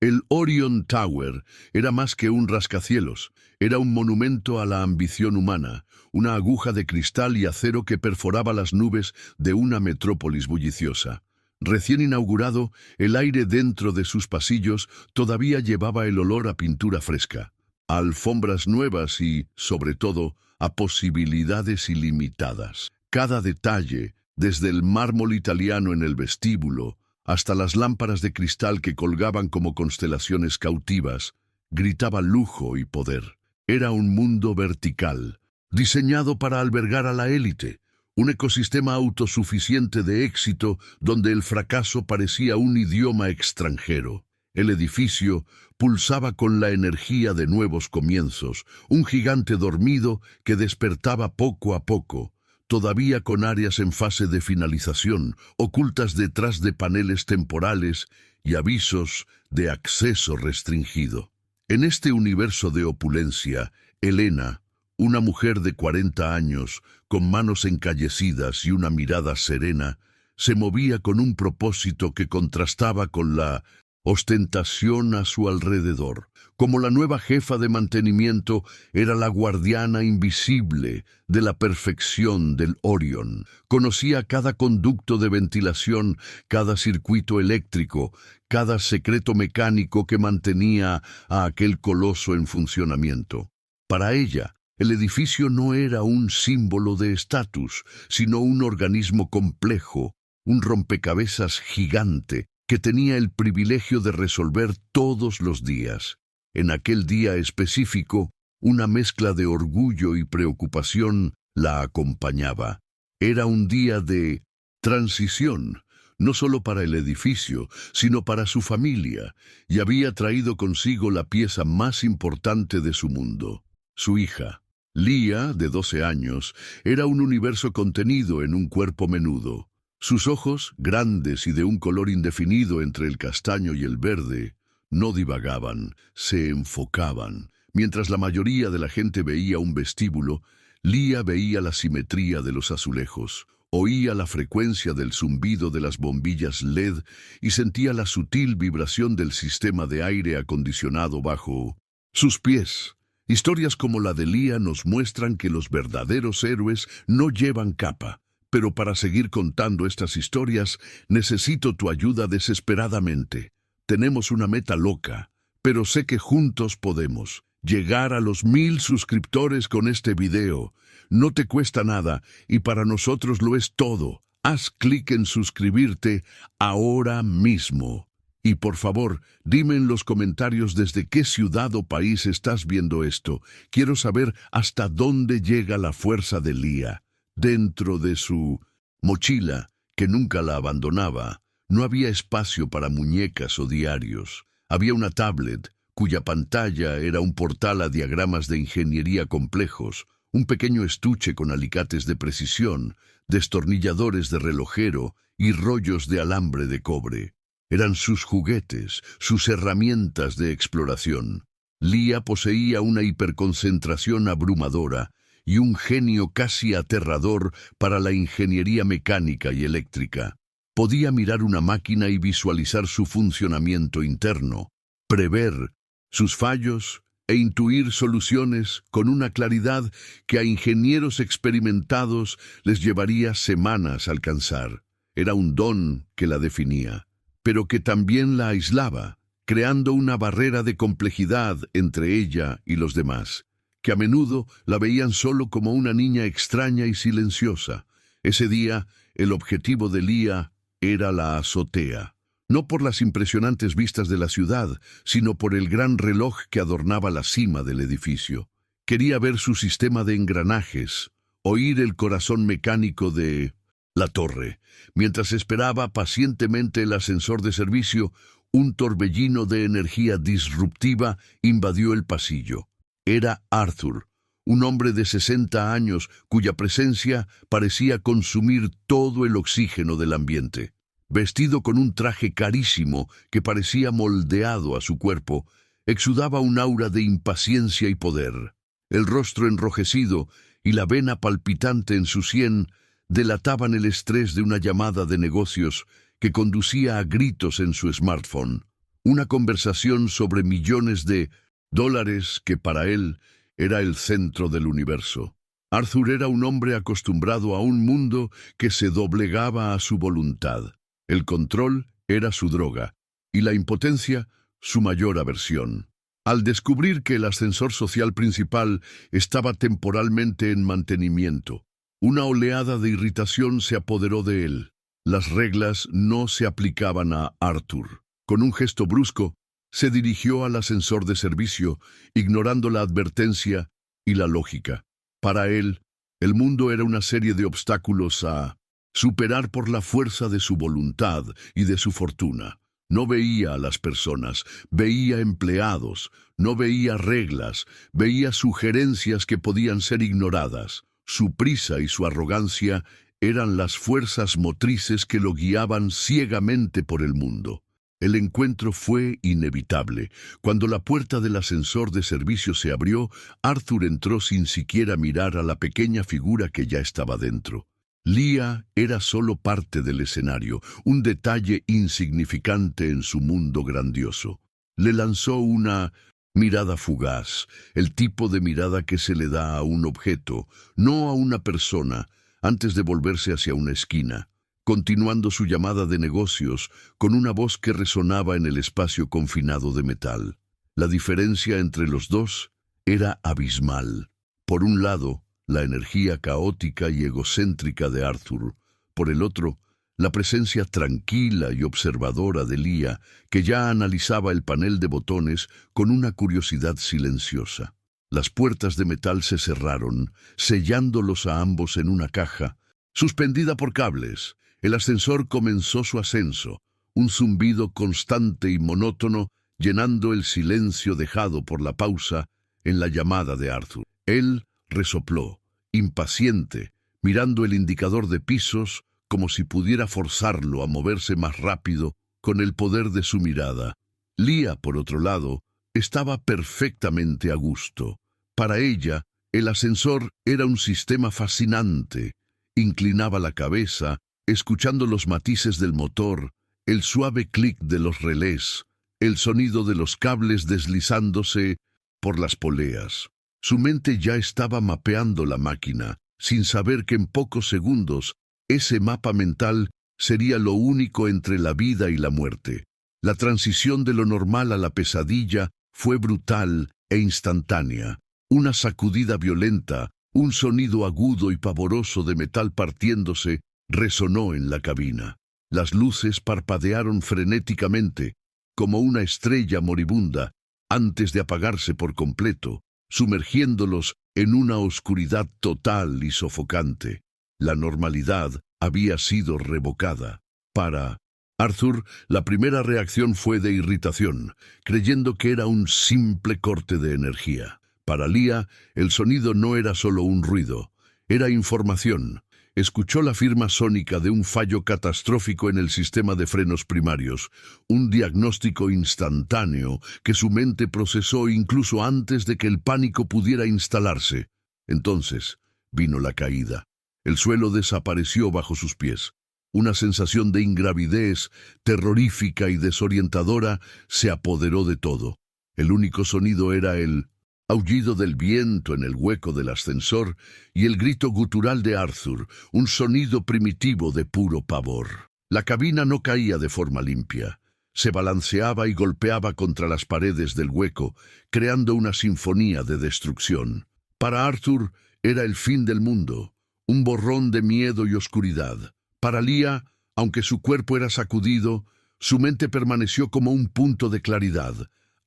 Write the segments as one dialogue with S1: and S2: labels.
S1: El Orion Tower era más que un rascacielos, era un monumento a la ambición humana, una aguja de cristal y acero que perforaba las nubes de una metrópolis bulliciosa. Recién inaugurado, el aire dentro de sus pasillos todavía llevaba el olor a pintura fresca, a alfombras nuevas y, sobre todo, a posibilidades ilimitadas. Cada detalle, desde el mármol italiano en el vestíbulo hasta las lámparas de cristal que colgaban como constelaciones cautivas, gritaba lujo y poder. Era un mundo vertical, diseñado para albergar a la élite, un ecosistema autosuficiente de éxito donde el fracaso parecía un idioma extranjero. El edificio pulsaba con la energía de nuevos comienzos, un gigante dormido que despertaba poco a poco, todavía con áreas en fase de finalización, ocultas detrás de paneles temporales y avisos de acceso restringido. En este universo de opulencia, Elena, una mujer de 40 años, con manos encallecidas y una mirada serena, se movía con un propósito que contrastaba con la ostentación a su alrededor. Como la nueva jefa de mantenimiento, era la guardiana invisible de la perfección del Orion. Conocía cada conducto de ventilación, cada circuito eléctrico, cada secreto mecánico que mantenía a aquel coloso en funcionamiento. Para ella, el edificio no era un símbolo de estatus, sino un organismo complejo, un rompecabezas gigante que tenía el privilegio de resolver todos los días. En aquel día específico, una mezcla de orgullo y preocupación la acompañaba. Era un día de transición, no solo para el edificio, sino para su familia, y había traído consigo la pieza más importante de su mundo, su hija. Lía, de 12 años, era un universo contenido en un cuerpo menudo. Sus ojos, grandes y de un color indefinido entre el castaño y el verde, no divagaban, se enfocaban. Mientras la mayoría de la gente veía un vestíbulo, Lía veía la simetría de los azulejos, oía la frecuencia del zumbido de las bombillas LED y sentía la sutil vibración del sistema de aire acondicionado bajo sus pies. Historias como la de Lía nos muestran que los verdaderos héroes no llevan capa. Pero para seguir contando estas historias, necesito tu ayuda desesperadamente. Tenemos una meta loca, pero sé que juntos podemos llegar a los 1000 suscriptores con este video. No te cuesta nada y para nosotros lo es todo. Haz clic en suscribirte ahora mismo. Y por favor, dime en los comentarios desde qué ciudad o país estás viendo esto. Quiero saber hasta dónde llega la fuerza de Lía. Dentro de su mochila, que nunca la abandonaba, no había espacio para muñecas o diarios. Había una tablet, cuya pantalla era un portal a diagramas de ingeniería complejos, un pequeño estuche con alicates de precisión, destornilladores de relojero y rollos de alambre de cobre. Eran sus juguetes, sus herramientas de exploración. Lía poseía una hiperconcentración abrumadora y un genio casi aterrador para la ingeniería mecánica y eléctrica. Podía mirar una máquina y visualizar su funcionamiento interno, prever sus fallos e intuir soluciones con una claridad que a ingenieros experimentados les llevaría semanas alcanzar. Era un don que la definía, pero que también la aislaba, creando una barrera de complejidad entre ella y los demás, que a menudo la veían solo como una niña extraña y silenciosa. Ese día, el objetivo de Lía era la azotea, no por las impresionantes vistas de la ciudad, sino por el gran reloj que adornaba la cima del edificio. Quería ver su sistema de engranajes, oír el corazón mecánico de la torre. Mientras esperaba pacientemente el ascensor de servicio, un torbellino de energía disruptiva invadió el pasillo. Era Arthur, un hombre de 60 años cuya presencia parecía consumir todo el oxígeno del ambiente. Vestido con un traje carísimo que parecía moldeado a su cuerpo, exudaba un aura de impaciencia y poder. El rostro enrojecido y la vena palpitante en su sien delataban el estrés de una llamada de negocios que conducía a gritos en su smartphone. Una conversación sobre millones de dólares que para él era el centro del universo. Arthur era un hombre acostumbrado a un mundo que se doblegaba a su voluntad. El control era su droga y la impotencia su mayor aversión. Al descubrir que el ascensor social principal estaba temporalmente en mantenimiento, una oleada de irritación se apoderó de él. Las reglas no se aplicaban a Arthur. Con un gesto brusco, se dirigió al ascensor de servicio, ignorando la advertencia y la lógica. Para él, el mundo era una serie de obstáculos a superar por la fuerza de su voluntad y de su fortuna. No veía a las personas, veía empleados, no veía reglas, veía sugerencias que podían ser ignoradas. Su prisa y su arrogancia eran las fuerzas motrices que lo guiaban ciegamente por el mundo. El encuentro fue inevitable. Cuando la puerta del ascensor de servicio se abrió, Arthur entró sin siquiera mirar a la pequeña figura que ya estaba dentro. Leah era solo parte del escenario, un detalle insignificante en su mundo grandioso. Le lanzó una mirada fugaz, el tipo de mirada que se le da a un objeto, no a una persona, antes de volverse hacia una esquina, continuando su llamada de negocios con una voz que resonaba en el espacio confinado de metal. La diferencia entre los dos era abismal. Por un lado, la energía caótica y egocéntrica de Arthur; por el otro, la presencia tranquila y observadora de Leah, que ya analizaba el panel de botones con una curiosidad silenciosa. Las puertas de metal se cerraron, sellándolos a ambos en una caja, suspendida por cables. El ascensor comenzó su ascenso, un zumbido constante y monótono llenando el silencio dejado por la pausa en la llamada de Arthur. Él resopló, impaciente, mirando el indicador de pisos como si pudiera forzarlo a moverse más rápido con el poder de su mirada. Leah, por otro lado, estaba perfectamente a gusto. Para ella, el ascensor era un sistema fascinante. Inclinaba la cabeza, escuchando los matices del motor, el suave clic de los relés, el sonido de los cables deslizándose por las poleas. Su mente ya estaba mapeando la máquina, sin saber que en pocos segundos ese mapa mental sería lo único entre la vida y la muerte. La transición de lo normal a la pesadilla fue brutal e instantánea. Una sacudida violenta, un sonido agudo y pavoroso de metal partiéndose, resonó en la cabina. Las luces parpadearon frenéticamente, como una estrella moribunda, antes de apagarse por completo, sumergiéndolos en una oscuridad total y sofocante. La normalidad había sido revocada. Para Arthur, la primera reacción fue de irritación, creyendo que era un simple corte de energía. Para Leah, el sonido no era solo un ruido, era información. Escuchó la firma sónica de un fallo catastrófico en el sistema de frenos primarios, un diagnóstico instantáneo que su mente procesó incluso antes de que el pánico pudiera instalarse. Entonces vino la caída. El suelo desapareció bajo sus pies. Una sensación de ingravidez, terrorífica y desorientadora, se apoderó de todo. El único sonido era el aullido del viento en el hueco del ascensor y el grito gutural de Arthur, un sonido primitivo de puro pavor. La cabina no caía de forma limpia. Se balanceaba y golpeaba contra las paredes del hueco, creando una sinfonía de destrucción. Para Arthur era el fin del mundo, un borrón de miedo y oscuridad. Para Leah, aunque su cuerpo era sacudido, su mente permaneció como un punto de claridad,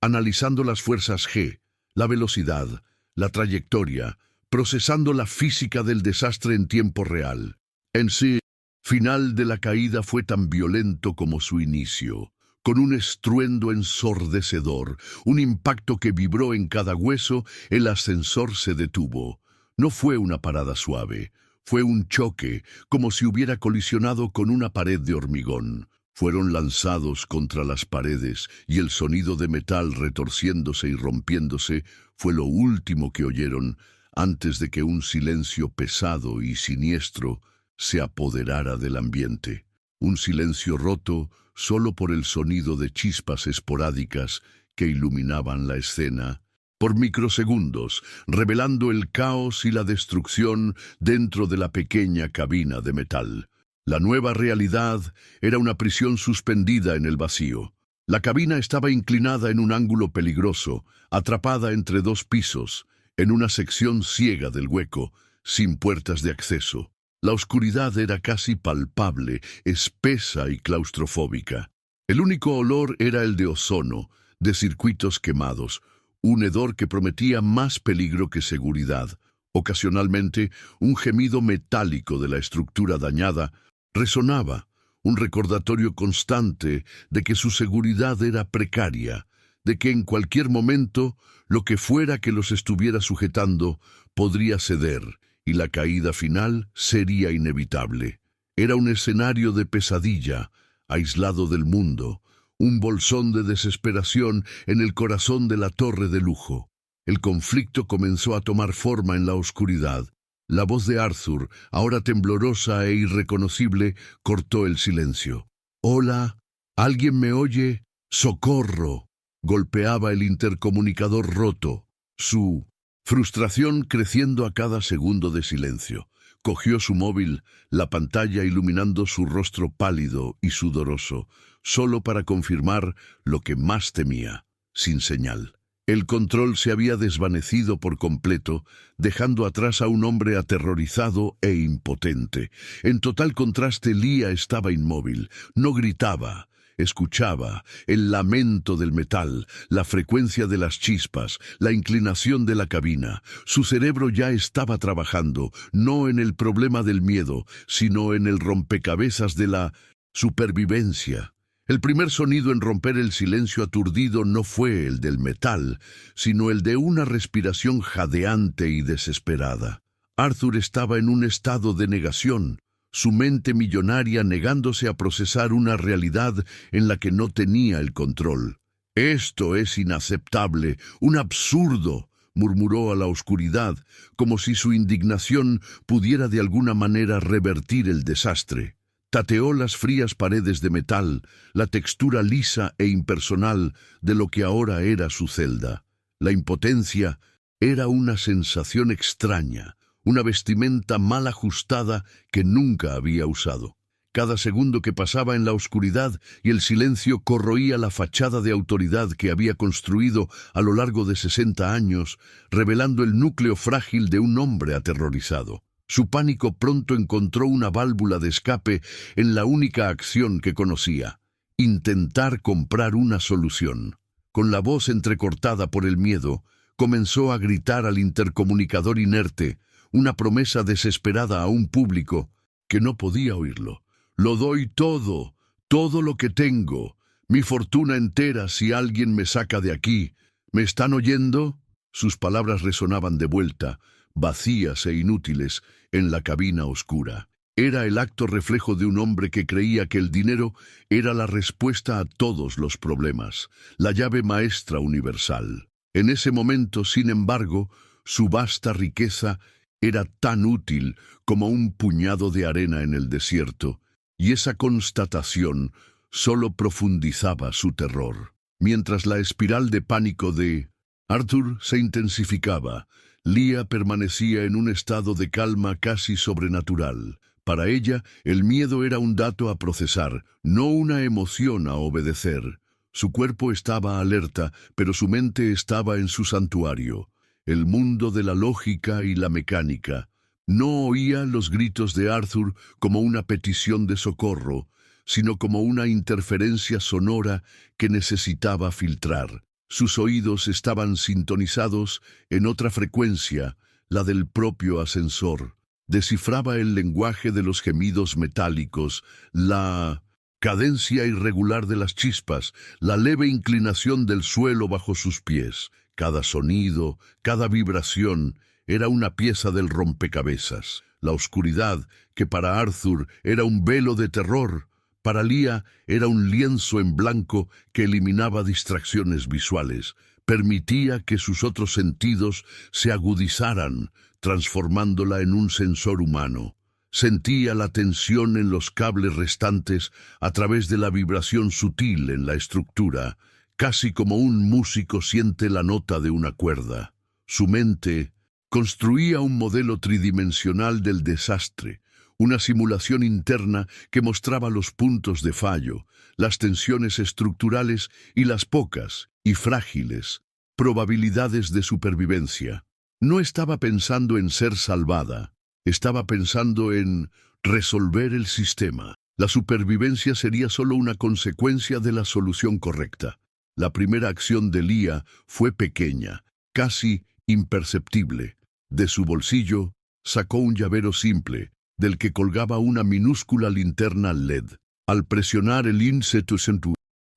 S1: analizando las fuerzas G, la velocidad, la trayectoria, procesando la física del desastre en tiempo real. En sí, final de la caída fue tan violento como su inicio, con un estruendo ensordecedor, un impacto que vibró en cada hueso. El ascensor se detuvo. No fue una parada suave, fue un choque, como si hubiera colisionado con una pared de hormigón. Fueron lanzados contra las paredes y el sonido de metal retorciéndose y rompiéndose fue lo último que oyeron antes de que un silencio pesado y siniestro se apoderara del ambiente. Un silencio roto solo por el sonido de chispas esporádicas que iluminaban la escena, por microsegundos, revelando el caos y la destrucción dentro de la pequeña cabina de metal. La nueva realidad era una prisión suspendida en el vacío. La cabina estaba inclinada en un ángulo peligroso, atrapada entre dos pisos, en una sección ciega del hueco, sin puertas de acceso. La oscuridad era casi palpable, espesa y claustrofóbica. El único olor era el de ozono, de circuitos quemados, un hedor que prometía más peligro que seguridad. Ocasionalmente, un gemido metálico de la estructura dañada resonaba, un recordatorio constante de que su seguridad era precaria, de que en cualquier momento lo que fuera que los estuviera sujetando podría ceder y la caída final sería inevitable. Era un escenario de pesadilla, aislado del mundo, un bolsón de desesperación en el corazón de la torre de lujo. El conflicto comenzó a tomar forma en la oscuridad. La voz de Arthur, ahora temblorosa e irreconocible, cortó el silencio. «Hola, ¿alguien me oye? ¡Socorro!», golpeaba el intercomunicador roto, su frustración creciendo a cada segundo de silencio. Cogió su móvil, la pantalla iluminando su rostro pálido y sudoroso, solo para confirmar lo que más temía, sin señal. El control se había desvanecido por completo, dejando atrás a un hombre aterrorizado e impotente. En total contraste, Leah estaba inmóvil, no gritaba. Escuchaba el lamento del metal, la frecuencia de las chispas, la inclinación de la cabina. Su cerebro ya estaba trabajando, no en el problema del miedo, sino en el rompecabezas de la supervivencia. El primer sonido en romper el silencio aturdido no fue el del metal, sino el de una respiración jadeante y desesperada. Arthur estaba en un estado de negación, su mente millonaria negándose a procesar una realidad en la que no tenía el control. «Esto es inaceptable, un absurdo», murmuró a la oscuridad, como si su indignación pudiera de alguna manera revertir el desastre. Tateó las frías paredes de metal, la textura lisa e impersonal de lo que ahora era su celda. La impotencia era una sensación extraña, una vestimenta mal ajustada que nunca había usado. Cada segundo que pasaba en la oscuridad y el silencio corroía la fachada de autoridad que había construido a lo largo de 60 años, revelando el núcleo frágil de un hombre aterrorizado. Su pánico pronto encontró una válvula de escape en la única acción que conocía: intentar comprar una solución. Con la voz entrecortada por el miedo, comenzó a gritar al intercomunicador inerte, una promesa desesperada a un público que no podía oírlo. «Lo doy todo, todo lo que tengo, mi fortuna entera si alguien me saca de aquí. ¿Me están oyendo?». Sus palabras resonaban de vuelta, vacías e inútiles, en la cabina oscura. Era el acto reflejo de un hombre que creía que el dinero era la respuesta a todos los problemas, la llave maestra universal. En ese momento, sin embargo, su vasta riqueza era tan útil como un puñado de arena en el desierto, y esa constatación solo profundizaba su terror. Mientras la espiral de pánico de Arthur se intensificaba, Leah permanecía en un estado de calma casi sobrenatural. Para ella, el miedo era un dato a procesar, no una emoción a obedecer. Su cuerpo estaba alerta, pero su mente estaba en su santuario, el mundo de la lógica y la mecánica. No oía los gritos de Arthur como una petición de socorro, sino como una interferencia sonora que necesitaba filtrar. Sus oídos estaban sintonizados en otra frecuencia, la del propio ascensor. Descifraba el lenguaje de los gemidos metálicos, la cadencia irregular de las chispas, la leve inclinación del suelo bajo sus pies. Cada sonido, cada vibración era una pieza del rompecabezas. La oscuridad, que para Arthur era un velo de terror, para Leah era un lienzo en blanco que eliminaba distracciones visuales, permitía que sus otros sentidos se agudizaran, transformándola en un sensor humano. Sentía la tensión en los cables restantes a través de la vibración sutil en la estructura, casi como un músico siente la nota de una cuerda. Su mente construía un modelo tridimensional del desastre, una simulación interna que mostraba los puntos de fallo, las tensiones estructurales y las pocas y frágiles probabilidades de supervivencia. No estaba pensando en ser salvada, estaba pensando en resolver el sistema. La supervivencia sería solo una consecuencia de la solución correcta. La primera acción de Leah fue pequeña, casi imperceptible. De su bolsillo sacó un llavero simple, del que colgaba una minúscula linterna LED. Al presionar el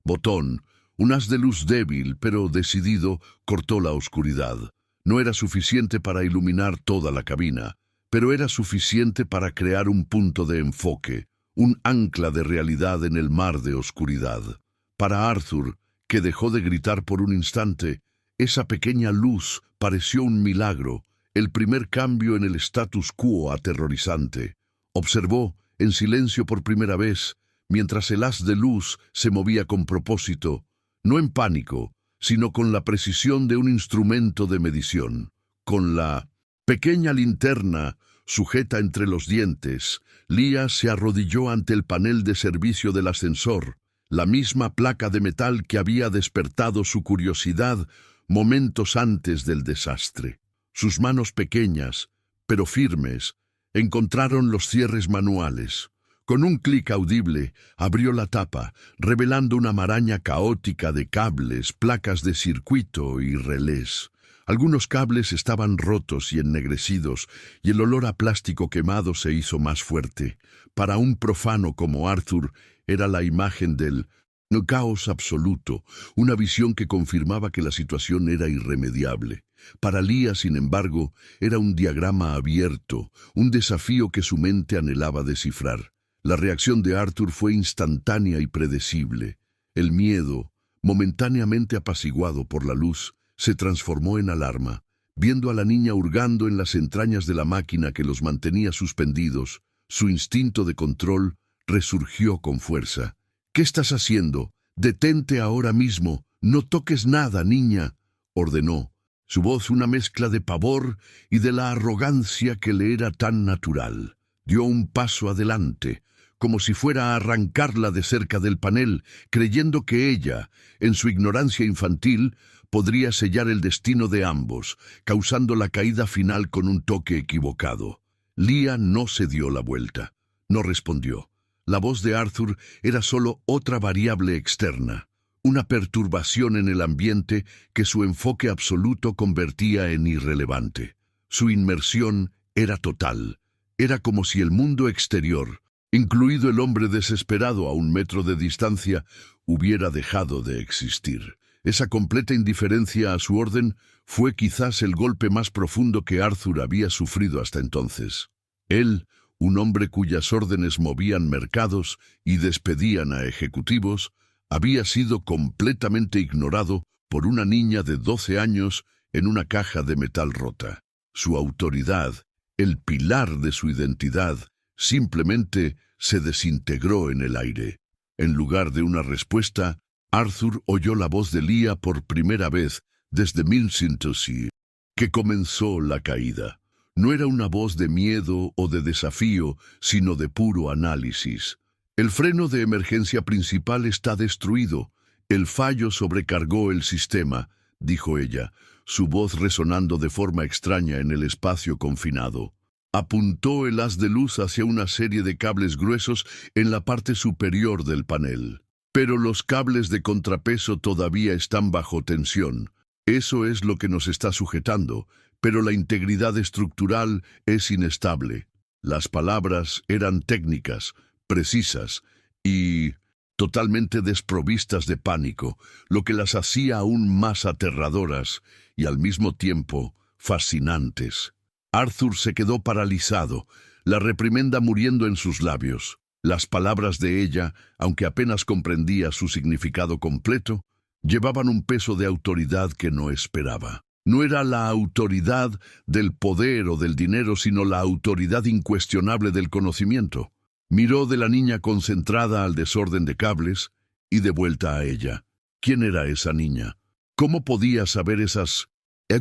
S1: botón, un haz de luz débil pero decidido cortó la oscuridad. No era suficiente para iluminar toda la cabina, pero era suficiente para crear un punto de enfoque, un ancla de realidad en el mar de oscuridad. Para Arthur, que dejó de gritar por un instante, esa pequeña luz pareció un milagro, el primer cambio en el status quo aterrorizante. Observó, en silencio por primera vez, mientras el haz de luz se movía con propósito, no en pánico, sino con la precisión de un instrumento de medición. Con la pequeña linterna sujeta entre los dientes, Leah se arrodilló ante el panel de servicio del ascensor, la misma placa de metal que había despertado su curiosidad momentos antes del desastre. Sus manos pequeñas, pero firmes, encontraron los cierres manuales. Con un clic audible, abrió la tapa, revelando una maraña caótica de cables, placas de circuito y relés. Algunos cables estaban rotos y ennegrecidos, y el olor a plástico quemado se hizo más fuerte. Para un profano como Arthur, era la imagen del caos absoluto, una visión que confirmaba que la situación era irremediable. Para Leah, sin embargo, era un diagrama abierto, un desafío que su mente anhelaba descifrar. La reacción de Arthur fue instantánea y predecible. El miedo, momentáneamente apaciguado por la luz, se transformó en alarma. Viendo a la niña hurgando en las entrañas de la máquina que los mantenía suspendidos, su instinto de control resurgió con fuerza. «¿Qué estás haciendo? Detente ahora mismo. No toques nada, niña», ordenó. Su voz una mezcla de pavor y de la arrogancia que le era tan natural. Dio un paso adelante, como si fuera a arrancarla de cerca del panel, creyendo que ella, en su ignorancia infantil, podría sellar el destino de ambos, causando la caída final con un toque equivocado. Leah no se dio la vuelta, no respondió. La voz de Arthur era solo otra variable externa, una perturbación en el ambiente que su enfoque absoluto convertía en irrelevante. Su inmersión era total. Era como si el mundo exterior, incluido el hombre desesperado a 1 metro de distancia, hubiera dejado de existir. Esa completa indiferencia a su orden fue quizás el golpe más profundo que Arthur había sufrido hasta entonces. Él, un hombre cuyas órdenes movían mercados y despedían a ejecutivos, había sido completamente ignorado por una niña de 12 años en una caja de metal rota. Su autoridad, el pilar de su identidad, simplemente se desintegró en el aire. En lugar de una respuesta, Arthur oyó la voz de Leah por primera vez desde 1900, que comenzó la caída. No era una voz de miedo o de desafío, sino de puro análisis. El freno de emergencia principal está destruido. El fallo sobrecargó el sistema, dijo ella, su voz resonando de forma extraña en el espacio confinado. Apuntó el haz de luz hacia una serie de cables gruesos en la parte superior del panel. Pero los cables de contrapeso todavía están bajo tensión. Eso es lo que nos está sujetando, pero la integridad estructural es inestable. Las palabras eran técnicas, precisas y totalmente desprovistas de pánico, lo que las hacía aún más aterradoras y al mismo tiempo fascinantes. Arthur se quedó paralizado, la reprimenda muriendo en sus labios. Las palabras de ella, aunque apenas comprendía su significado completo, llevaban un peso de autoridad que no esperaba. No era la autoridad del poder o del dinero, sino la autoridad incuestionable del conocimiento. Miró de la niña concentrada al desorden de cables y de vuelta a ella. ¿Quién era esa niña? ¿Cómo podía saber esas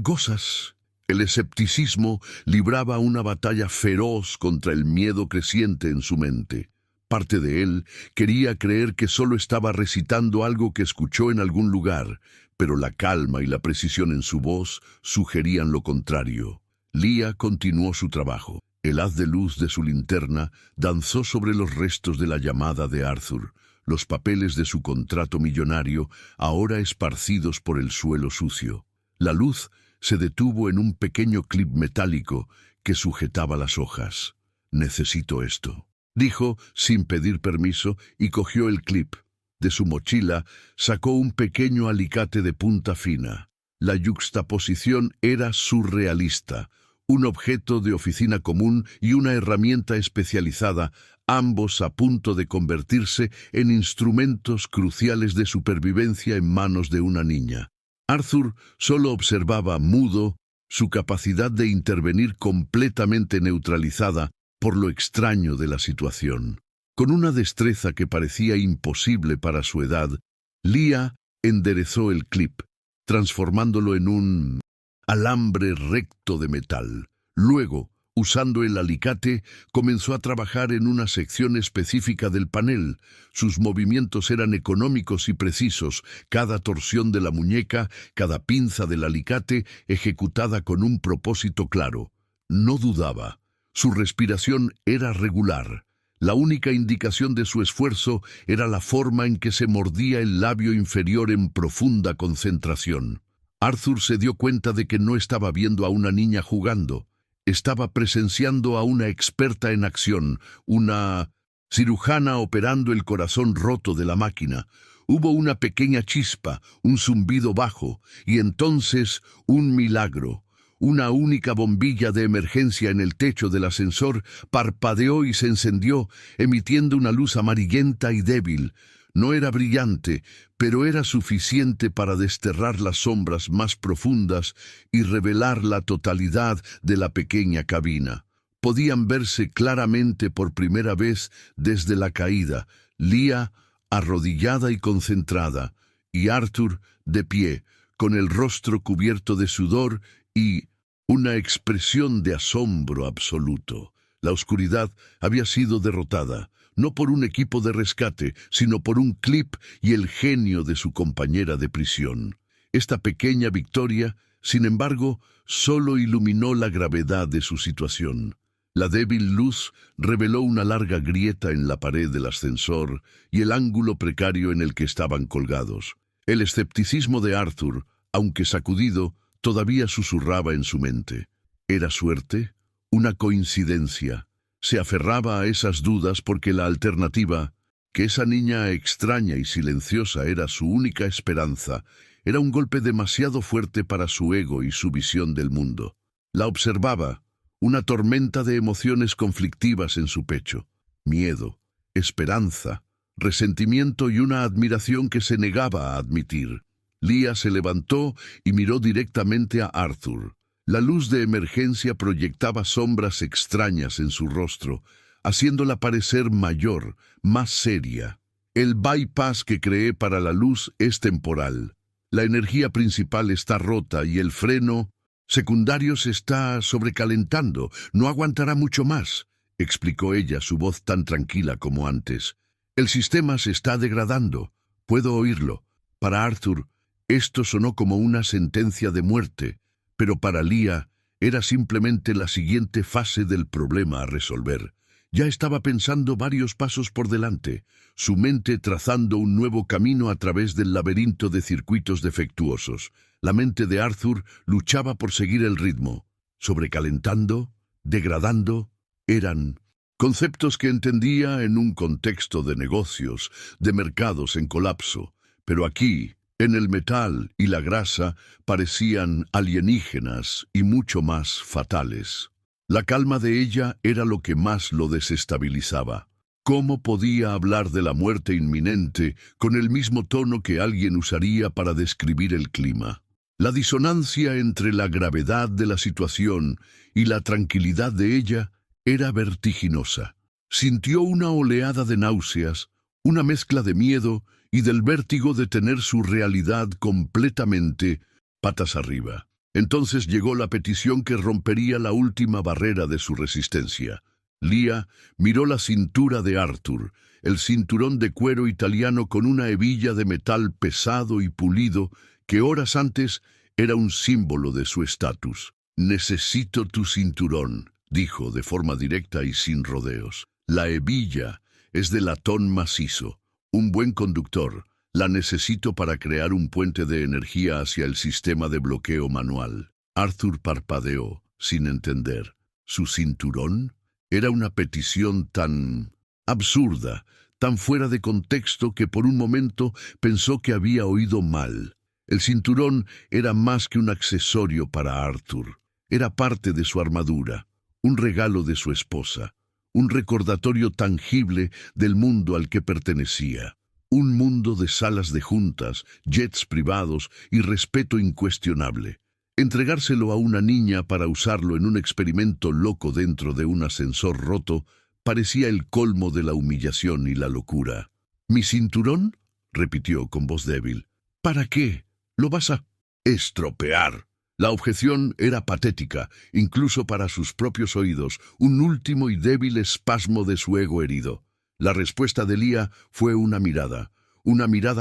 S1: cosas? El escepticismo libraba una batalla feroz contra el miedo creciente en su mente. Parte de él quería creer que solo estaba recitando algo que escuchó en algún lugar, pero la calma y la precisión en su voz sugerían lo contrario. Leah continuó su trabajo. El haz de luz de su linterna danzó sobre los restos de la llamada de Arthur, los papeles de su contrato millonario ahora esparcidos por el suelo sucio. La luz se detuvo en un pequeño clip metálico que sujetaba las hojas. «Necesito esto», dijo sin pedir permiso y cogió el clip. De su mochila sacó un pequeño alicate de punta fina. La yuxtaposición era surrealista. Un objeto de oficina común y una herramienta especializada, ambos a punto de convertirse en instrumentos cruciales de supervivencia en manos de una niña. Arthur solo observaba mudo, su capacidad de intervenir completamente neutralizada por lo extraño de la situación. Con una destreza que parecía imposible para su edad, Leah enderezó el clip, transformándolo en un alambre recto de metal. Luego, usando el alicate, comenzó a trabajar en una sección específica del panel. Sus movimientos eran económicos y precisos, cada torsión de la muñeca, cada pinza del alicate ejecutada con un propósito claro. No dudaba. Su respiración era regular. La única indicación de su esfuerzo era la forma en que se mordía el labio inferior en profunda concentración. Arthur se dio cuenta de que no estaba viendo a una niña jugando. Estaba presenciando a una experta en acción, una cirujana operando el corazón roto de la máquina. Hubo una pequeña chispa, un zumbido bajo, y entonces un milagro. Una única bombilla de emergencia en el techo del ascensor parpadeó y se encendió, emitiendo una luz amarillenta y débil. No era brillante, pero era suficiente para desterrar las sombras más profundas y revelar la totalidad de la pequeña cabina. Podían verse claramente por primera vez desde la caída, Leah arrodillada y concentrada, y Arthur de pie, con el rostro cubierto de sudor y una expresión de asombro absoluto. La oscuridad había sido derrotada, no por un equipo de rescate, sino por un clip y el genio de su compañera de prisión. Esta pequeña victoria, sin embargo, solo iluminó la gravedad de su situación. La débil luz reveló una larga grieta en la pared del ascensor y el ángulo precario en el que estaban colgados. El escepticismo de Arthur, aunque sacudido, todavía susurraba en su mente. ¿Era suerte? ¿Una coincidencia? Se aferraba a esas dudas porque la alternativa, que esa niña extraña y silenciosa era su única esperanza, era un golpe demasiado fuerte para su ego y su visión del mundo. La observaba, una tormenta de emociones conflictivas en su pecho. Miedo, esperanza, resentimiento y una admiración que se negaba a admitir. Leah se levantó y miró directamente a Arthur. La luz de emergencia proyectaba sombras extrañas en su rostro, haciéndola parecer mayor, más seria. El bypass que creé para la luz es temporal. La energía principal está rota y el freno secundario se está sobrecalentando. No aguantará mucho más, explicó ella, su voz tan tranquila como antes. El sistema se está degradando. Puedo oírlo. Para Arthur, esto sonó como una sentencia de muerte, pero para Leah era simplemente la siguiente fase del problema a resolver. Ya estaba pensando varios pasos por delante, su mente trazando un nuevo camino a través del laberinto de circuitos defectuosos. La mente de Arthur luchaba por seguir el ritmo. Sobrecalentando, degradando, eran conceptos que entendía en un contexto de negocios, de mercados en colapso, pero aquí, en el metal y la grasa, parecían alienígenas y mucho más fatales. La calma de ella era lo que más lo desestabilizaba. ¿Cómo podía hablar de la muerte inminente con el mismo tono que alguien usaría para describir el clima? La disonancia entre la gravedad de la situación y la tranquilidad de ella era vertiginosa. Sintió una oleada de náuseas, una mezcla de miedo y del vértigo de tener su realidad completamente patas arriba. Entonces llegó la petición que rompería la última barrera de su resistencia. Lia miró la cintura de Arthur, el cinturón de cuero italiano con una hebilla de metal pesado y pulido que horas antes era un símbolo de su estatus. «Necesito tu cinturón», dijo de forma directa y sin rodeos. «La hebilla es de latón macizo, un buen conductor. La necesito para crear un puente de energía hacia el sistema de bloqueo manual». Arthur parpadeó, sin entender. ¿Su cinturón? Era una petición tan absurda, tan fuera de contexto que por un momento pensó que había oído mal. El cinturón era más que un accesorio para Arthur. Era parte de su armadura, un regalo de su esposa, un recordatorio tangible del mundo al que pertenecía. Un mundo de salas de juntas, jets privados y respeto incuestionable. Entregárselo a una niña para usarlo en un experimento loco dentro de un ascensor roto parecía el colmo de la humillación y la locura. «¿Mi cinturón?», repitió con voz débil. «¿Para qué? ¿Lo vas a estropear?». La objeción era patética, incluso para sus propios oídos, un último y débil espasmo de su ego herido. La respuesta de Lia fue una mirada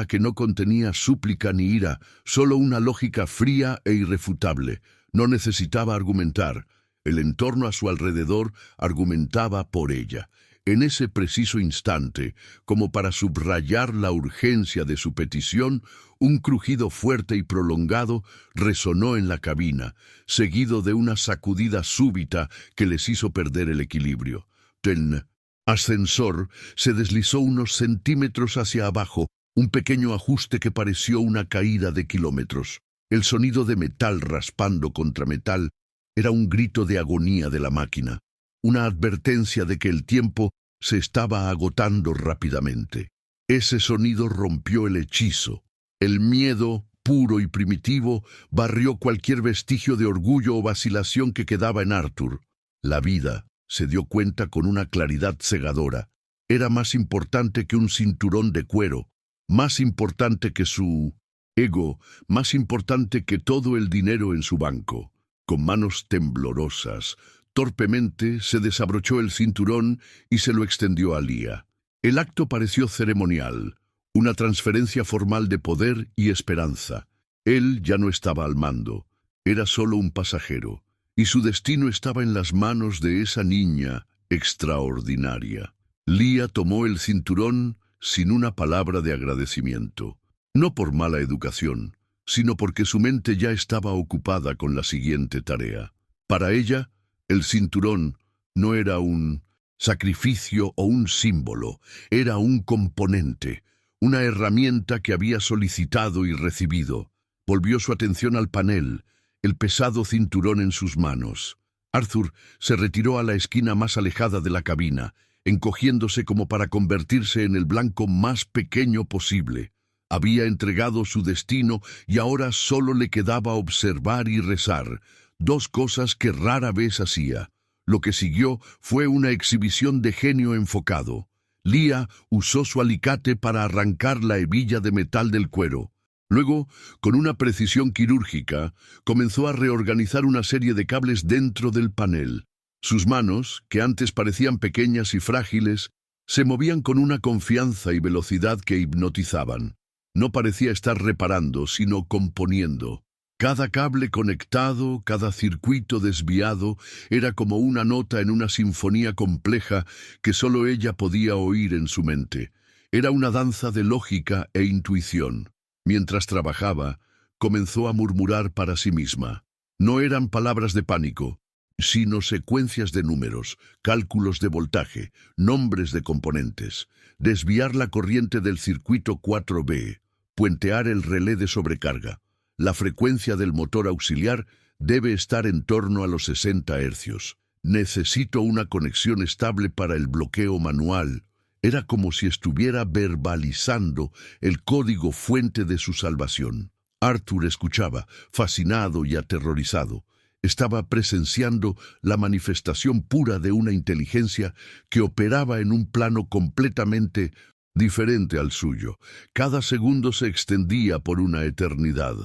S1: que no contenía súplica ni ira, solo una lógica fría e irrefutable. No necesitaba argumentar. El entorno a su alrededor argumentaba por ella. En ese preciso instante, como para subrayar la urgencia de su petición, un crujido fuerte y prolongado resonó en la cabina, seguido de una sacudida súbita que les hizo perder el equilibrio. El ascensor se deslizó unos centímetros hacia abajo, un pequeño ajuste que pareció una caída de kilómetros. El sonido de metal raspando contra metal era un grito de agonía de la máquina, una advertencia de que el tiempo se estaba agotando rápidamente. Ese sonido rompió el hechizo. El miedo, puro y primitivo, barrió cualquier vestigio de orgullo o vacilación que quedaba en Arthur. La vida, se dio cuenta con una claridad cegadora, era más importante que un cinturón de cuero, más importante que su ego, más importante que todo el dinero en su banco. Con manos temblorosas, torpemente se desabrochó el cinturón y se lo extendió a Lia. El acto pareció ceremonial, una transferencia formal de poder y esperanza. Él ya no estaba al mando, era solo un pasajero, y su destino estaba en las manos de esa niña extraordinaria. Lia tomó el cinturón sin una palabra de agradecimiento, no por mala educación, sino porque su mente ya estaba ocupada con la siguiente tarea. Para ella, el cinturón no era un sacrificio o un símbolo, era un componente, una herramienta que había solicitado y recibido. Volvió su atención al panel, el pesado cinturón en sus manos. Arthur se retiró a la esquina más alejada de la cabina, encogiéndose como para convertirse en el blanco más pequeño posible. Había entregado su destino y ahora solo le quedaba observar y rezar, dos cosas que rara vez hacía. Lo que siguió fue una exhibición de genio enfocado. Lia usó su alicate para arrancar la hebilla de metal del cuero. Luego, con una precisión quirúrgica, comenzó a reorganizar una serie de cables dentro del panel. Sus manos, que antes parecían pequeñas y frágiles, se movían con una confianza y velocidad que hipnotizaban. No parecía estar reparando, sino componiendo. Cada cable conectado, cada circuito desviado, era como una nota en una sinfonía compleja que solo ella podía oír en su mente. Era una danza de lógica e intuición. Mientras trabajaba, comenzó a murmurar para sí misma. No eran palabras de pánico, sino secuencias de números, cálculos de voltaje, nombres de componentes, desviar la corriente del circuito 4B, puentear el relé de sobrecarga. La frecuencia del motor auxiliar debe estar en torno a los 60 hercios. Necesito una conexión estable para el bloqueo manual. Era como si estuviera verbalizando el código fuente de su salvación. Arthur escuchaba, fascinado y aterrorizado. Estaba presenciando la manifestación pura de una inteligencia que operaba en un plano completamente diferente al suyo. Cada segundo se extendía por una eternidad.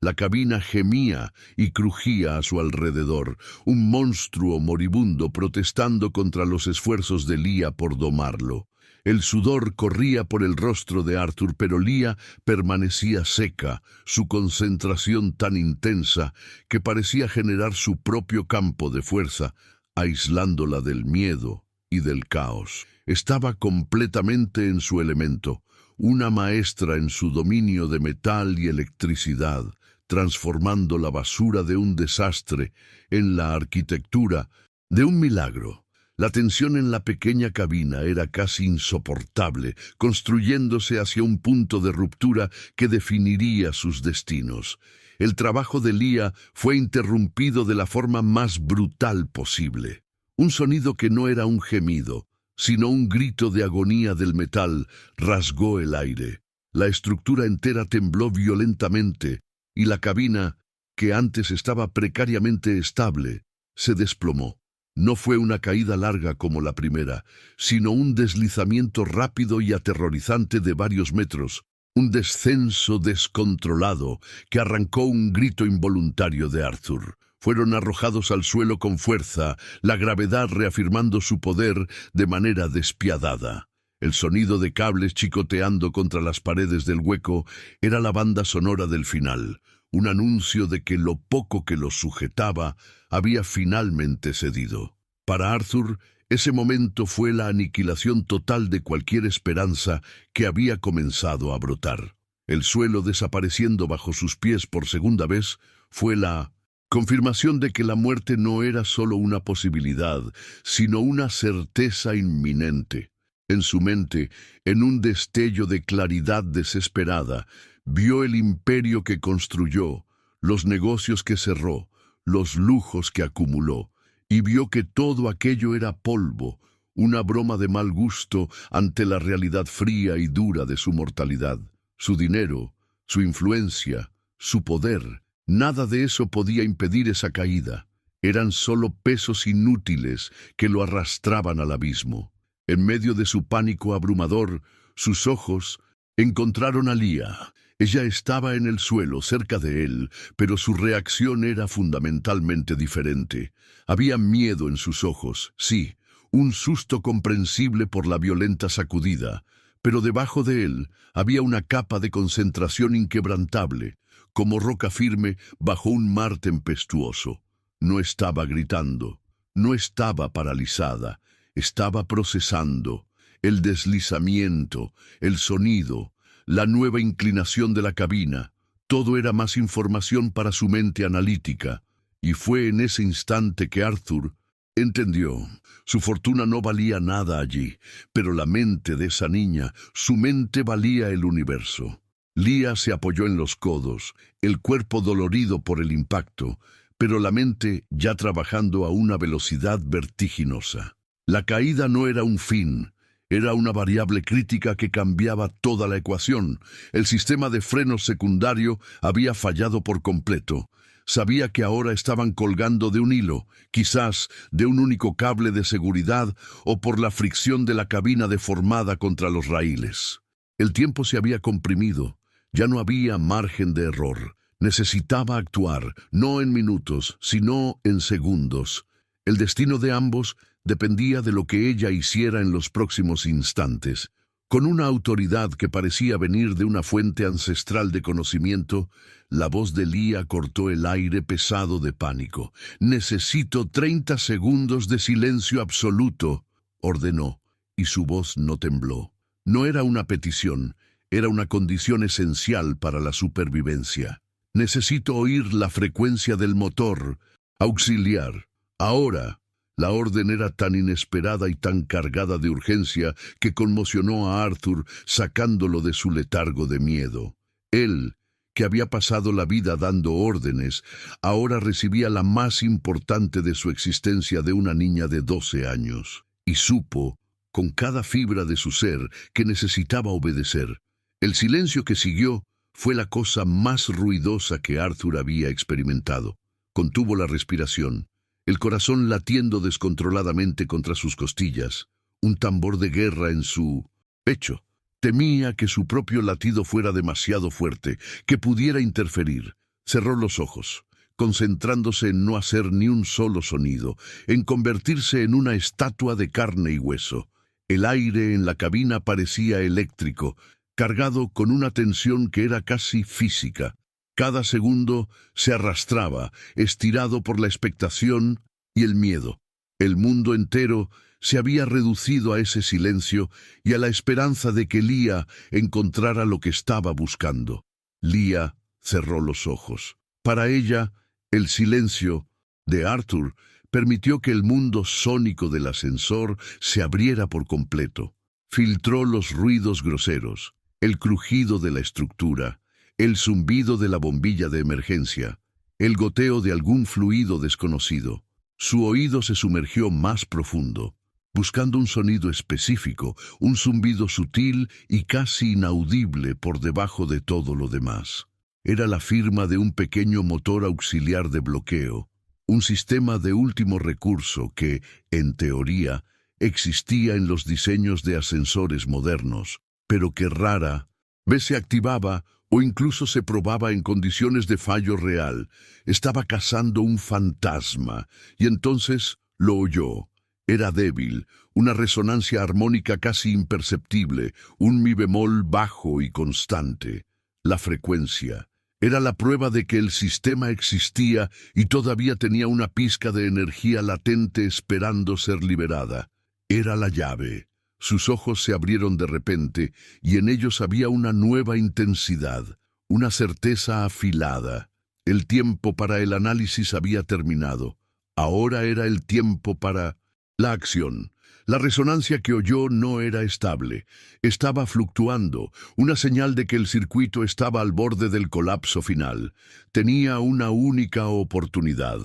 S1: La cabina gemía y crujía a su alrededor, un monstruo moribundo protestando contra los esfuerzos de Leah por domarlo. El sudor corría por el rostro de Arthur, pero Leah permanecía seca, su concentración tan intensa que parecía generar su propio campo de fuerza, aislándola del miedo y del caos. Estaba completamente en su elemento, una maestra en su dominio de metal y electricidad, transformando la basura de un desastre en la arquitectura de un milagro. La tensión en la pequeña cabina era casi insoportable, construyéndose hacia un punto de ruptura que definiría sus destinos. El trabajo de Leah fue interrumpido de la forma más brutal posible. Un sonido que no era un gemido, sino un grito de agonía del metal rasgó el aire. La estructura entera tembló violentamente y la cabina, que antes estaba precariamente estable, se desplomó. No fue una caída larga como la primera, sino un deslizamiento rápido y aterrorizante de varios metros, un descenso descontrolado que arrancó un grito involuntario de Arthur. Fueron arrojados al suelo con fuerza, la gravedad reafirmando su poder de manera despiadada. El sonido de cables chicoteando contra las paredes del hueco era la banda sonora del final, un anuncio de que lo poco que los sujetaba había finalmente cedido. Para Arthur, ese momento fue la aniquilación total de cualquier esperanza que había comenzado a brotar. El suelo desapareciendo bajo sus pies por segunda vez fue la confirmación de que la muerte no era solo una posibilidad, sino una certeza inminente. En su mente, en un destello de claridad desesperada, vio el imperio que construyó, los negocios que cerró, los lujos que acumuló, y vio que todo aquello era polvo, una broma de mal gusto ante la realidad fría y dura de su mortalidad. Su dinero, su influencia, su poder, nada de eso podía impedir esa caída. Eran solo pesos inútiles que lo arrastraban al abismo. En medio de su pánico abrumador, sus ojos encontraron a Leah. Ella estaba en el suelo, cerca de él, pero su reacción era fundamentalmente diferente. Había miedo en sus ojos, sí, un susto comprensible por la violenta sacudida, pero debajo de él había una capa de concentración inquebrantable, como roca firme bajo un mar tempestuoso. No estaba gritando, no estaba paralizada, estaba procesando el deslizamiento, el sonido, la nueva inclinación de la cabina. Todo era más información para su mente analítica, y fue en ese instante que Arthur entendió. Su fortuna no valía nada allí, pero la mente de esa niña, su mente valía el universo. Leah se apoyó en los codos, el cuerpo dolorido por el impacto, pero la mente ya trabajando a una velocidad vertiginosa. La caída no era un fin, era una variable crítica que cambiaba toda la ecuación. El sistema de frenos secundario había fallado por completo. Sabía que ahora estaban colgando de un hilo, quizás de un único cable de seguridad o por la fricción de la cabina deformada contra los raíles. El tiempo se había comprimido, ya no había margen de error. Necesitaba actuar, no en minutos, sino en segundos. El destino de ambos dependía de lo que ella hiciera en los próximos instantes. Con una autoridad que parecía venir de una fuente ancestral de conocimiento, la voz de Leah cortó el aire pesado de pánico. «Necesito 30 segundos de silencio absoluto», ordenó, y su voz no tembló. No era una petición, era una condición esencial para la supervivencia. «Necesito oír la frecuencia del motor. Auxiliar. Ahora». La orden era tan inesperada y tan cargada de urgencia que conmocionó a Arthur, sacándolo de su letargo de miedo. Él, que había pasado la vida dando órdenes, ahora recibía la más importante de su existencia de una niña de 12 años. Y supo, con cada fibra de su ser, que necesitaba obedecer. El silencio que siguió Fue la cosa más ruidosa que Arthur había experimentado. Contuvo la respiración, el corazón latiendo descontroladamente contra sus costillas, un tambor de guerra en su pecho. Temía que su propio latido fuera demasiado fuerte, que pudiera interferir. Cerró los ojos, concentrándose en no hacer ni un solo sonido, en convertirse en una estatua de carne y hueso. El aire en la cabina parecía eléctrico, cargado con una tensión que era casi física. Cada segundo se arrastraba, estirado por la expectación y el miedo. El mundo entero se había reducido a ese silencio y a la esperanza de que Leah encontrara lo que estaba buscando. Leah cerró los ojos. Para ella, el silencio de Arthur permitió que el mundo sónico del ascensor se abriera por completo. Filtró los ruidos groseros, el crujido de la estructura, el zumbido de la bombilla de emergencia, el goteo de algún fluido desconocido. Su oído se sumergió más profundo, buscando un sonido específico, un zumbido sutil y casi inaudible por debajo de todo lo demás. Era la firma de un pequeño motor auxiliar de bloqueo, un sistema de último recurso que, en teoría, existía en los diseños de ascensores modernos, pero que rara vez se activaba o incluso se probaba en condiciones de fallo real. Estaba cazando un fantasma, y entonces lo oyó. Era débil, una resonancia armónica casi imperceptible, un mi bemol bajo y constante. La frecuencia era la prueba de que el sistema existía y todavía tenía una pizca de energía latente esperando ser liberada. Era la llave. Sus ojos se abrieron de repente y en ellos había una nueva intensidad, una certeza afilada. El tiempo para el análisis había terminado. Ahora era el tiempo para la acción. La resonancia que oyó no era estable. Estaba fluctuando, una señal de que el circuito estaba al borde del colapso final. Tenía una única oportunidad.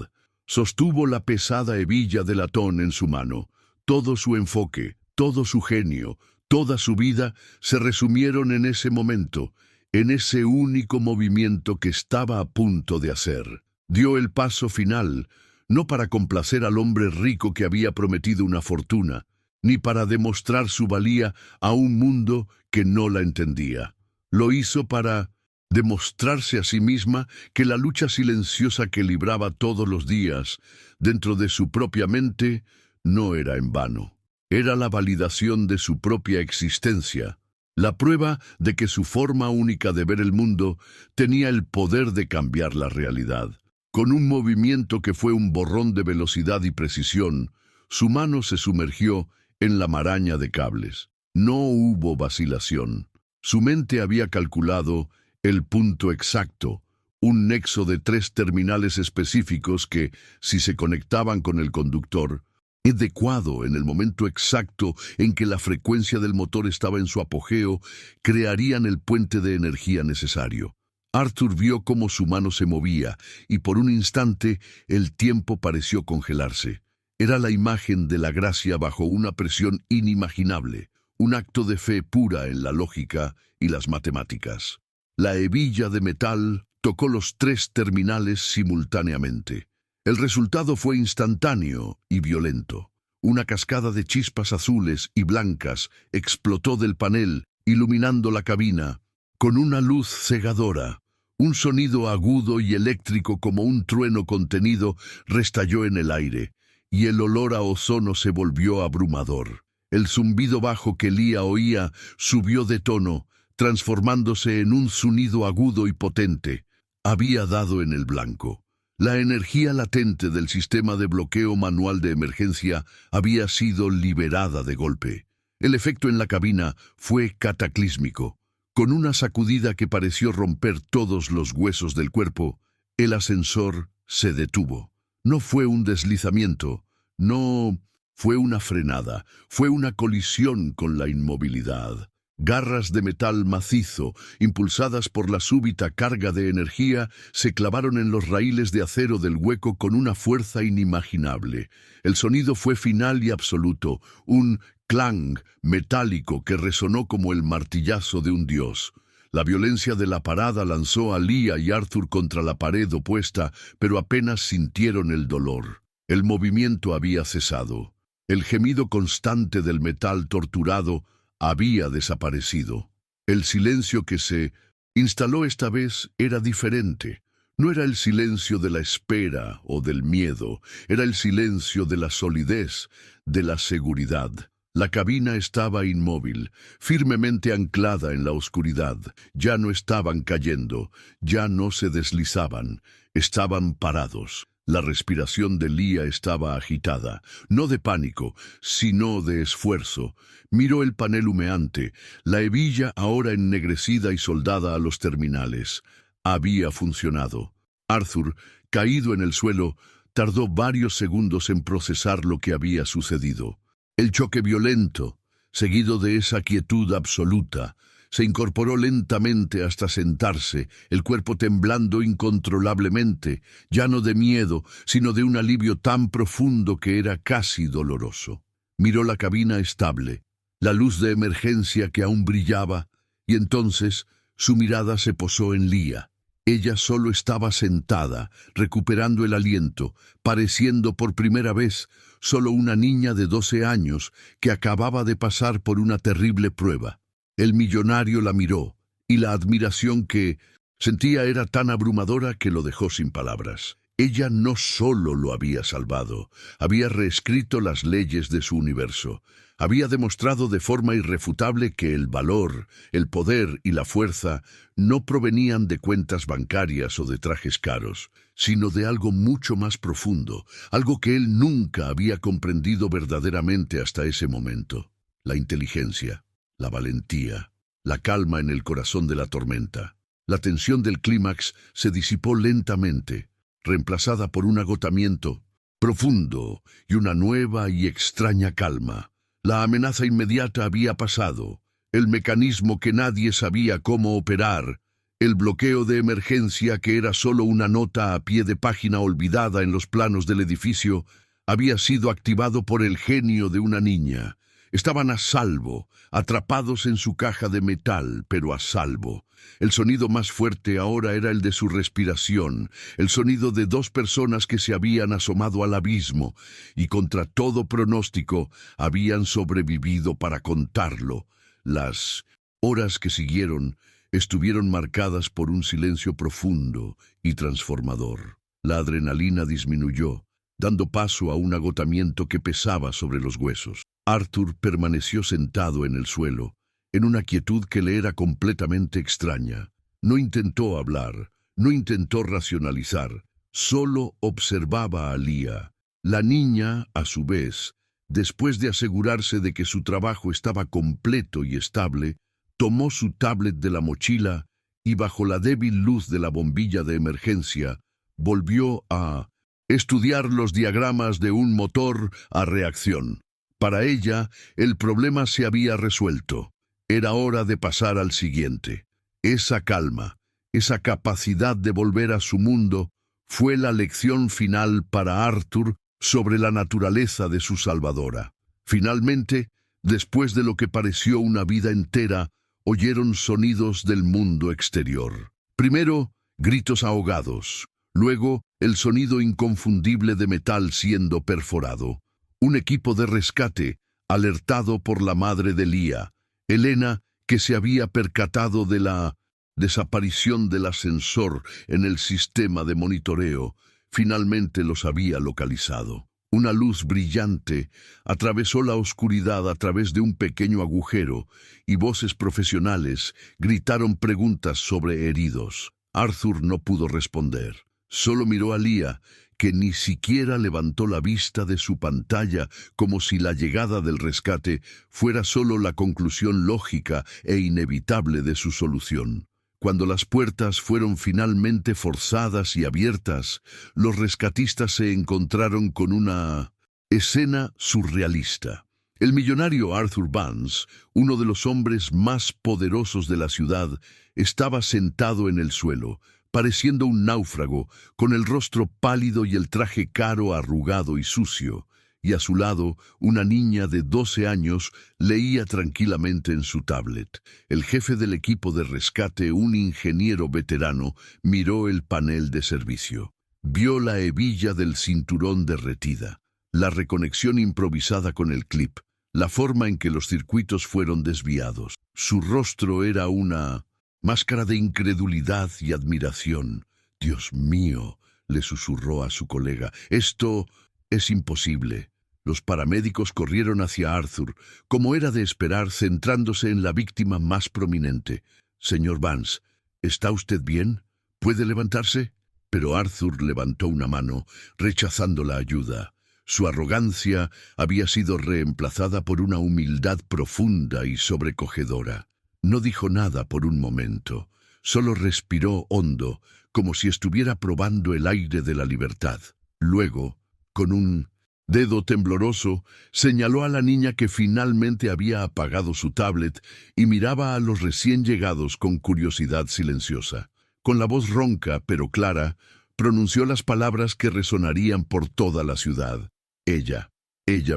S1: Sostuvo la pesada hebilla de latón en su mano. Todo su enfoque, todo su genio, toda su vida se resumieron en ese momento, en ese único movimiento que estaba a punto de hacer. Dio el paso final, no para complacer al hombre rico que había prometido una fortuna, ni para demostrar su valía a un mundo que no la entendía. Lo hizo para demostrarse a sí misma que la lucha silenciosa que libraba todos los días dentro de su propia mente no era en vano. Era la validación de su propia existencia, la prueba de que su forma única de ver el mundo tenía el poder de cambiar la realidad. Con un movimiento que fue un borrón de velocidad y precisión, su mano se sumergió en la maraña de cables. No hubo vacilación. Su mente había calculado el punto exacto, un nexo de 3 terminales específicos que, si se conectaban con el conductor, adecuado en el momento exacto en que la frecuencia del motor estaba en su apogeo, crearían el puente de energía necesario. Arthur vio cómo su mano se movía, y por un instante el tiempo pareció congelarse. Era la imagen de la gracia bajo una presión inimaginable, un acto de fe pura en la lógica y las matemáticas. La hebilla de metal tocó los 3 terminales simultáneamente. El resultado fue instantáneo y violento. Una cascada de chispas azules y blancas explotó del panel, iluminando la cabina, con una luz cegadora. Un sonido agudo y eléctrico como un trueno contenido restalló en el aire, y el olor a ozono se volvió abrumador. El zumbido bajo que Leah oía subió de tono, transformándose en un sonido agudo y potente. Había dado en el blanco. La energía latente del sistema de bloqueo manual de emergencia había sido liberada de golpe. El efecto en la cabina fue cataclísmico. Con una sacudida que pareció romper todos los huesos del cuerpo, el ascensor se detuvo. No fue un deslizamiento, no fue una frenada, fue una colisión con la inmovilidad. Garras de metal macizo, impulsadas por la súbita carga de energía, se clavaron en los raíles de acero del hueco con una fuerza inimaginable. El sonido fue final y absoluto, un clang metálico que resonó como el martillazo de un dios. La violencia de la parada lanzó a Leah y Arthur contra la pared opuesta, pero apenas sintieron el dolor. El movimiento había cesado. El gemido constante del metal torturado había desaparecido. El silencio que se instaló esta vez era diferente. No era el silencio de la espera o del miedo, era el silencio de la solidez, de la seguridad. La cabina estaba inmóvil, firmemente anclada en la oscuridad. Ya no estaban cayendo, ya no se deslizaban, estaban parados. La respiración de Leah estaba agitada, no de pánico, sino de esfuerzo. Miró el panel humeante, la hebilla ahora ennegrecida y soldada a los terminales. Había funcionado. Arthur, caído en el suelo, tardó varios segundos en procesar lo que había sucedido. El choque violento, seguido de esa quietud absoluta, se incorporó lentamente hasta sentarse, el cuerpo temblando incontrolablemente, ya no de miedo, sino de un alivio tan profundo que era casi doloroso. Miró la cabina estable, la luz de emergencia que aún brillaba, y entonces su mirada se posó en Leah. Ella solo estaba sentada, recuperando el aliento, pareciendo por primera vez solo una niña de 12 años que acababa de pasar por una terrible prueba. El millonario la miró, y la admiración que sentía era tan abrumadora que lo dejó sin palabras. Ella no solo lo había salvado, había reescrito las leyes de su universo. Había demostrado de forma irrefutable que el valor, el poder y la fuerza no provenían de cuentas bancarias o de trajes caros, sino de algo mucho más profundo, algo que él nunca había comprendido verdaderamente hasta ese momento: la inteligencia, la valentía, la calma en el corazón de la tormenta. La tensión del clímax se disipó lentamente, reemplazada por un agotamiento profundo y una nueva y extraña calma. La amenaza inmediata había pasado, el mecanismo que nadie sabía cómo operar, el bloqueo de emergencia que era solo una nota a pie de página olvidada en los planos del edificio, había sido activado por el genio de una niña. Estaban a salvo, atrapados en su caja de metal, pero a salvo. El sonido más fuerte ahora era el de su respiración, el sonido de dos personas que se habían asomado al abismo y contra todo pronóstico habían sobrevivido para contarlo. Las horas que siguieron estuvieron marcadas por un silencio profundo y transformador. La adrenalina disminuyó, dando paso a un agotamiento que pesaba sobre los huesos. Arthur permaneció sentado en el suelo, en una quietud que le era completamente extraña. No intentó hablar, no intentó racionalizar, solo observaba a Leah. La niña, a su vez, después de asegurarse de que su trabajo estaba completo y estable, tomó su tablet de la mochila y bajo la débil luz de la bombilla de emergencia, volvió a estudiar los diagramas de un motor a reacción. Para ella, el problema se había resuelto. Era hora de pasar al siguiente. Esa calma, esa capacidad de volver a su mundo, fue la lección final para Arthur sobre la naturaleza de su salvadora. Finalmente, después de lo que pareció una vida entera, oyeron sonidos del mundo exterior. Primero, gritos ahogados. Luego, el sonido inconfundible de metal siendo perforado. Un equipo de rescate, alertado por la madre de Leah, Elena, que se había percatado de la desaparición del ascensor en el sistema de monitoreo, finalmente los había localizado. Una luz brillante atravesó la oscuridad a través de un pequeño agujero y voces profesionales gritaron preguntas sobre heridos. Arthur no pudo responder. Solo miró a Leah, que ni siquiera levantó la vista de su pantalla, como si la llegada del rescate fuera solo la conclusión lógica e inevitable de su solución. Cuando las puertas fueron finalmente forzadas y abiertas, los rescatistas se encontraron con una escena surrealista. El millonario Arthur Vance, uno de los hombres más poderosos de la ciudad, estaba sentado en el suelo, pareciendo un náufrago, con el rostro pálido y el traje caro arrugado y sucio. y a su lado una niña de 12 años leía tranquilamente en su tablet. El jefe del equipo de rescate, un ingeniero veterano, miró el panel de servicio. Vio la hebilla del cinturón derretida, la reconexión improvisada con el clip, la forma en que los circuitos fueron desviados. Su rostro era una máscara de incredulidad y admiración. «Dios mío», le susurró a su colega, «esto es imposible». Los paramédicos corrieron hacia Arthur, como era de esperar, centrándose en la víctima más prominente. «Señor Vance, ¿está usted bien? ¿Puede levantarse?» Pero Arthur levantó una mano, rechazando la ayuda. Su arrogancia había sido reemplazada por una humildad profunda y sobrecogedora. No dijo nada por un momento, solo respiró hondo, como si estuviera probando el aire de la libertad. Luego, con un dedo tembloroso, señaló a la niña que finalmente había apagado su tablet y miraba a los recién llegados con curiosidad silenciosa. Con la voz ronca pero clara, pronunció las palabras que resonarían por toda la ciudad. Ella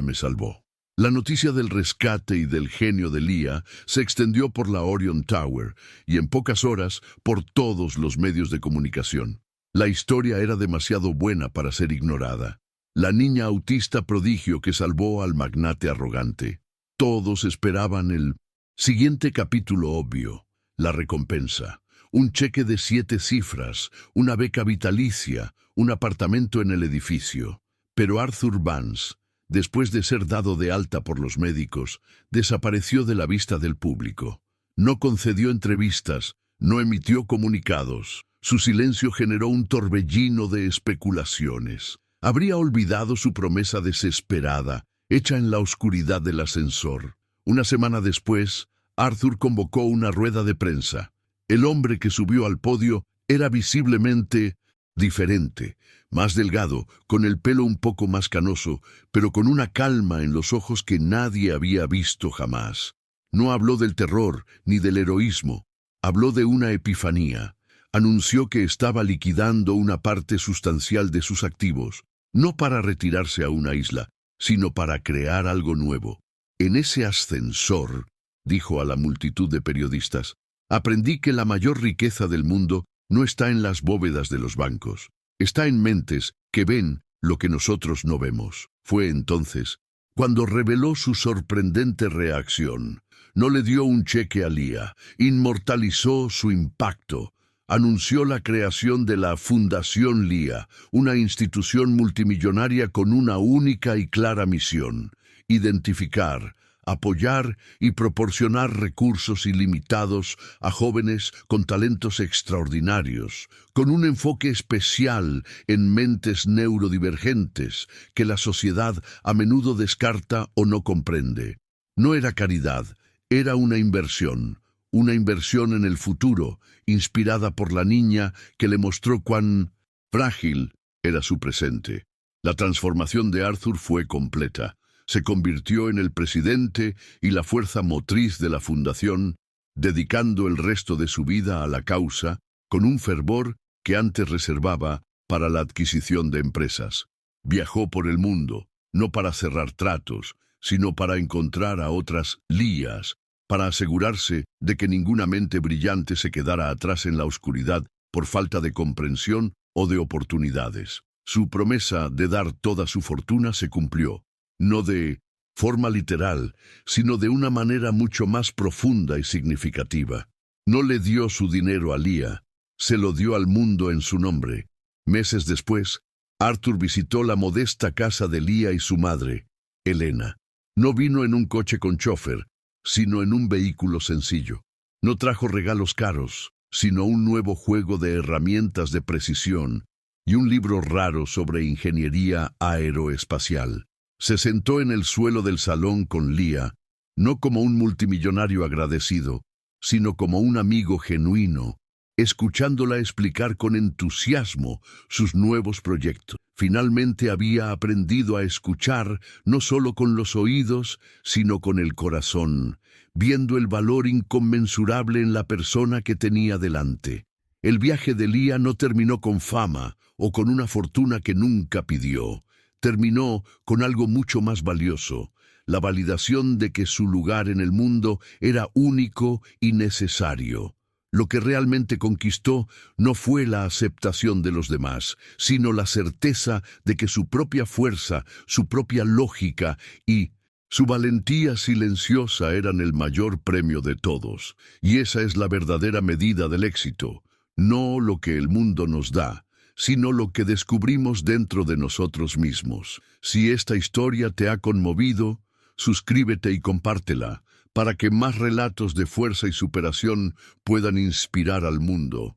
S1: me salvó. La noticia del rescate y del genio de Leah se extendió por la Orion Tower y en pocas horas por todos los medios de comunicación. La historia era demasiado buena para ser ignorada. La niña autista prodigio que salvó al magnate arrogante. Todos esperaban el siguiente capítulo obvio, la recompensa. Un cheque de 7 cifras, una beca vitalicia, un apartamento en el edificio. Pero Arthur Vance, después de ser dado de alta por los médicos, desapareció de la vista del público. No concedió entrevistas, no emitió comunicados. Su silencio generó un torbellino de especulaciones. Habría olvidado su promesa desesperada, hecha en la oscuridad del ascensor. Una semana después, Arthur convocó una rueda de prensa. El hombre que subió al podio era visiblemente diferente, más delgado, con el pelo un poco más canoso, pero con una calma en los ojos que nadie había visto jamás. No habló del terror ni del heroísmo, habló de una epifanía. Anunció que estaba liquidando una parte sustancial de sus activos, no para retirarse a una isla, sino para crear algo nuevo. En ese ascensor, dijo a la multitud de periodistas, aprendí que la mayor riqueza del mundo no está en las bóvedas de los bancos, está en mentes que ven lo que nosotros no vemos. Fue entonces cuando reveló su sorprendente reacción. No le dio un cheque a Leah, inmortalizó su impacto. Anunció la creación de la Fundación Leah, una institución multimillonaria con una única y clara misión: identificar, apoyar y proporcionar recursos ilimitados a jóvenes con talentos extraordinarios, con un enfoque especial en mentes neurodivergentes que la sociedad a menudo descarta o no comprende. No era caridad, era una inversión en el futuro, inspirada por la niña que le mostró cuán frágil era su presente. La transformación de Arthur fue completa. Se convirtió en el presidente y la fuerza motriz de la fundación, dedicando el resto de su vida a la causa, con un fervor que antes reservaba para la adquisición de empresas. Viajó por el mundo, no para cerrar tratos, sino para encontrar a otras Leahs, para asegurarse de que ninguna mente brillante se quedara atrás en la oscuridad por falta de comprensión o de oportunidades. Su promesa de dar toda su fortuna se cumplió. No de forma literal, sino de una manera mucho más profunda y significativa. No le dio su dinero a Leah, se lo dio al mundo en su nombre. Meses después, Arthur visitó la modesta casa de Leah y su madre, Elena. No vino en un coche con chofer, sino en un vehículo sencillo. No trajo regalos caros, sino un nuevo juego de herramientas de precisión y un libro raro sobre ingeniería aeroespacial. Se sentó en el suelo del salón con Leah, no como un multimillonario agradecido, sino como un amigo genuino, escuchándola explicar con entusiasmo sus nuevos proyectos. Finalmente había aprendido a escuchar no solo con los oídos, sino con el corazón, viendo el valor inconmensurable en la persona que tenía delante. El viaje de Leah no terminó con fama o con una fortuna que nunca pidió. terminó con algo mucho más valioso: la validación de que su lugar en el mundo era único y necesario. Lo que realmente conquistó no fue la aceptación de los demás, sino la certeza de que su propia fuerza, su propia lógica y su valentía silenciosa eran el mayor premio de todos. Y esa es la verdadera medida del éxito: no lo que el mundo nos da, sino lo que descubrimos dentro de nosotros mismos. Si esta historia te ha conmovido, suscríbete y compártela, para que más relatos de fuerza y superación puedan inspirar al mundo.